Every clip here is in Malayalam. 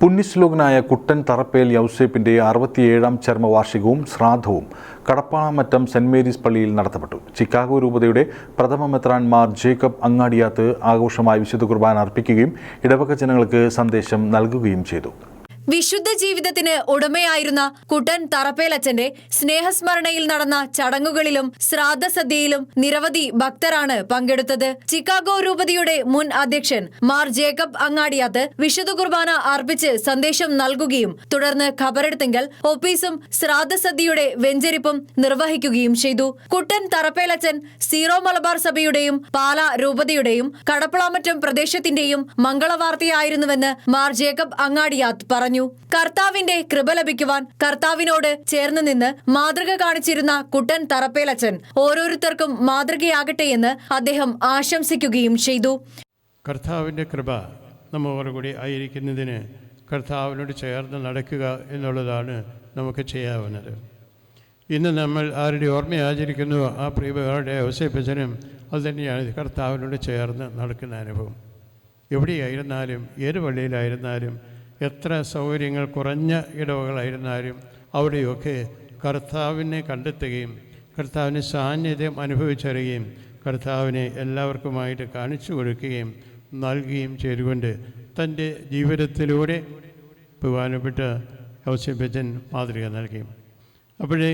പുണ്യശ്ലോകനായ കുട്ടൻ തറപ്പേൽ യൗസേപ്പിന്റെ 67ാം ചരമവാർഷികവും ശ്രാദ്ധവും കടപ്പാളമറ്റം സെന്റ് മേരീസ് പള്ളിയിൽ നടത്തപ്പെട്ടു. ചിക്കാഗോ രൂപതയുടെ പ്രഥമ മെത്രാൻ മാർ ജേക്കബ് അങ്ങാടിയാത്ത് ആഘോഷമായി വിശുദ്ധ കുർബാന അർപ്പിക്കുകയും ഇടവക ജനങ്ങൾക്ക് സന്ദേശം നൽകുകയും ചെയ്തു. വിശുദ്ധ ജീവിതത്തിന് ഉടമയായിരുന്ന കുട്ടൻ തറപ്പേലച്ചന്റെ സ്നേഹസ്മരണയിൽ നടന്ന ചടങ്ങുകളിലും ശ്രാദ്ധസദ്യയിലും നിരവധി ഭക്തരാണ് പങ്കെടുത്തത്. ചിക്കാഗോ രൂപതയുടെ മുൻ അധ്യക്ഷൻ മാർ ജേക്കബ് അങ്ങാടിയാത്ത് വിശുദ്ധ കുർബാന അർപ്പിച്ച് സന്ദേശം നൽകുകയും തുടർന്ന് ഖബറെടുത്തെങ്കിൽ ഒപ്പീസും ശ്രാദ്ധസദ്യയുടെ വെഞ്ചരിപ്പും നിർവഹിക്കുകയും ചെയ്തു. കുട്ടൻ തറപ്പേലച്ചൻ സീറോ മലബാർ സഭയുടെയും പാല രൂപതയുടെയും കടപ്പളാമറ്റം പ്രദേശത്തിന്റെയും മംഗളവാർത്തയായിരുന്നുവെന്ന് മാർ ജേക്കബ് അങ്ങാടിയാത്ത് പറഞ്ഞു. കർത്താവിന്റെ കൃപ ലഭിക്കുവാൻ കർത്താവിനോട് ചേർന്ന് നിന്ന് മാതൃക കാണിച്ചിരുന്ന കുട്ടൻ തറപ്പേലച്ചൻ ഓരോരുത്തർക്കും മാതൃകയാകട്ടെയെന്ന് അദ്ദേഹം ആശംസിക്കുകയും ചെയ്തു. കർത്താവിന്റെ കൃപ നമ്മോടുകൂടി ആയിരിക്കുന്നതിന് കർത്താവിനോട് ചേർന്ന് നടക്കുക എന്നുള്ളതാണ് നമുക്ക് ചെയ്യാവുന്നത്. ഇന്ന് നമ്മൾ ആരുടെ ഓർമ്മ ആചരിക്കുന്നു ആ പ്രിയയുടെ ഔസേപ്പച്ചനും അതുതന്നെയാണ് കർത്താവിനോട് ചേർന്ന് നടക്കുന്ന അനുഭവം. എവിടെയായിരുന്നാലും ഏത് പള്ളിയിലായിരുന്നാലും എത്ര സൗകര്യങ്ങൾ കുറഞ്ഞ ഇടവകളായിരുന്നാലും അവിടെയൊക്കെ കർത്താവിനെ കണ്ടെത്തുകയും കർത്താവിന് സാന്നിധ്യം അനുഭവിച്ചറിയുകയും കർത്താവിനെ എല്ലാവർക്കുമായിട്ട് കാണിച്ചു കൊടുക്കുകയും നൽകുകയും ചെയ്തുകൊണ്ട് തൻ്റെ ജീവിതത്തിലൂടെ ബഹുമാനപ്പെട്ട ഔസേപ്പച്ചൻ മാതൃക നൽകി. അപ്പോഴേ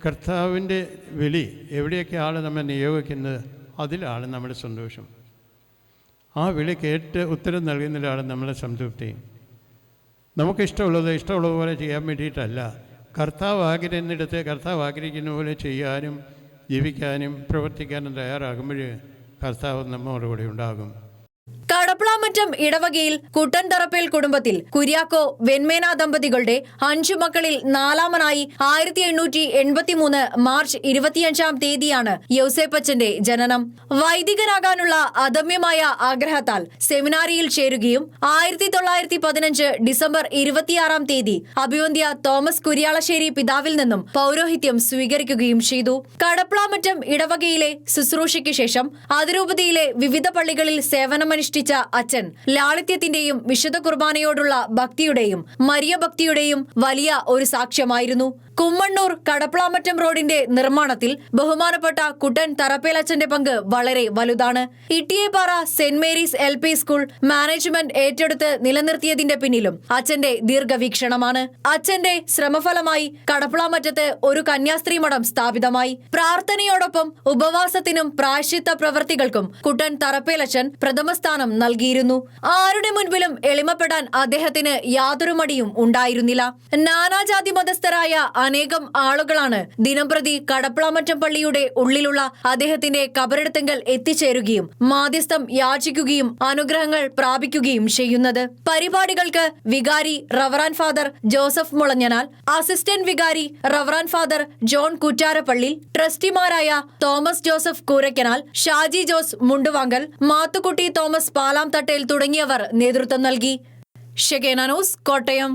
കർത്താവിൻ്റെ വിളി എവിടെയൊക്കെയാണ് നമ്മൾ നിയോഗിക്കുന്നത് അതിലാണ് നമ്മുടെ സന്തോഷം. ആ വിളി കേട്ട് ഉത്തരം നൽകുന്നതിലാണ് നമ്മളെ സംതൃപ്തി. ഇഷ്ടമുള്ളതുപോലെ ചെയ്യാൻ വേണ്ടിയിട്ടല്ല, കർത്താവ് ആഗ്രഹിക്കുന്നിടത്ത് കർത്താവ് ആഗ്രഹിക്കുന്ന പോലെ ചെയ്യാനും ജീവിക്കാനും പ്രവർത്തിക്കാനും തയ്യാറാകുമ്പോൾ കർത്താവ് നമ്മോടുകൂടി ഉണ്ടാകും. കടപ്പളാമറ്റം ഇടവകയിൽ കുട്ടൻ തറപ്പേൽ കുടുംബത്തിൽ കുര്യാക്കോ വെൺമേന ദമ്പതികളുടെ 5 മക്കളിൽ 4ാമനായി 1883 മാർച്ച് 25-ാം തീയതിയാണ് യൗസേപ്പച്ചന്റെ ജനനം. വൈദികനാകാനുള്ള അദമ്യമായ ആഗ്രഹത്താൽ സെമിനാരിയിൽ ചേരുകയും 1915 ഡിസംബർ 26-ാം തീയതി അഭിവന്ദ്യ തോമസ് കുര്യാളശ്ശേരി പിതാവിൽ നിന്നും പൗരോഹിത്യം സ്വീകരിക്കുകയും ചെയ്തു. കടപ്പളാമറ്റം ഇടവകയിലെ ശുശ്രൂഷയ്ക്ക് ശേഷം അതിരൂപതയിലെ വിവിധ പള്ളികളിൽ സേവനമനുഷ്ഠിച്ച അച്ഛൻ ലാളിത്യത്തിന്റെയും വിശുദ്ധ കുർബാനയോടുള്ള ഭക്തിയുടെയും മരിയ ഭക്തിയുടെയും വലിയ ഒരു സാക്ഷ്യമായിരുന്നു. കുമ്മണ്ണൂർ കടപ്പളാമറ്റം റോഡിന്റെ നിർമ്മാണത്തിൽ ബഹുമാനപ്പെട്ട കുട്ടൻ തറപ്പേലച്ചന്റെ പങ്ക് വളരെ വലുതാണ്. Ittiyeppara Saint Mary's LP school management ഏറ്റെടുത്ത് നിലനിർത്തിയതിന്റെ പിന്നിലും അച്ഛന്റെ ദീർഘവീക്ഷണമാണ്. അച്ഛന്റെ ശ്രമഫലമായി കടപ്പളാമറ്റത്ത് ഒരു കന്യാസ്ത്രീ മഠം സ്ഥാപിതമായി. പ്രാർത്ഥനയോടൊപ്പം ഉപവാസത്തിനും പ്രായശ്ചിത്ത പ്രവൃത്തികൾക്കും കുട്ടൻ തറപ്പേലച്ചൻ പ്രഥമസ്ഥാനം നൽകിയിരുന്നു. ആരുടെ മുൻപിലും എളിമപ്പെടാൻ അദ്ദേഹത്തിന് യാതൊരു മടിയും ഉണ്ടായിരുന്നില്ല. നാനാജാതി മതസ്ഥരായ അനേകം ആളുകളാണ് ദിനംപ്രതി കടപ്പളാമറ്റം പള്ളിയുടെ ഉള്ളിലുള്ള അദ്ദേഹത്തിന്റെ കബറെടുത്തെങ്കിൽ എത്തിച്ചേരുകയും മാധ്യസ്ഥം യാചിക്കുകയും അനുഗ്രഹങ്ങൾ പ്രാപിക്കുകയും ചെയ്യുന്നത്. പരിപാടികൾക്ക് വികാരി Reverend Father Joseph Mulanjanal, assistant വികാരി റവറാൻ ഫാദർ ജോൺ കുറ്റാരപ്പള്ളി, ട്രസ്റ്റിമാരായ Thomas Joseph Koorakkanal, Shaji Jose Munduvankal, Mathukutty Thomas Palamthattel തുടങ്ങിയവർ നേതൃത്വം നൽകി. Shekinah news, Kottayam.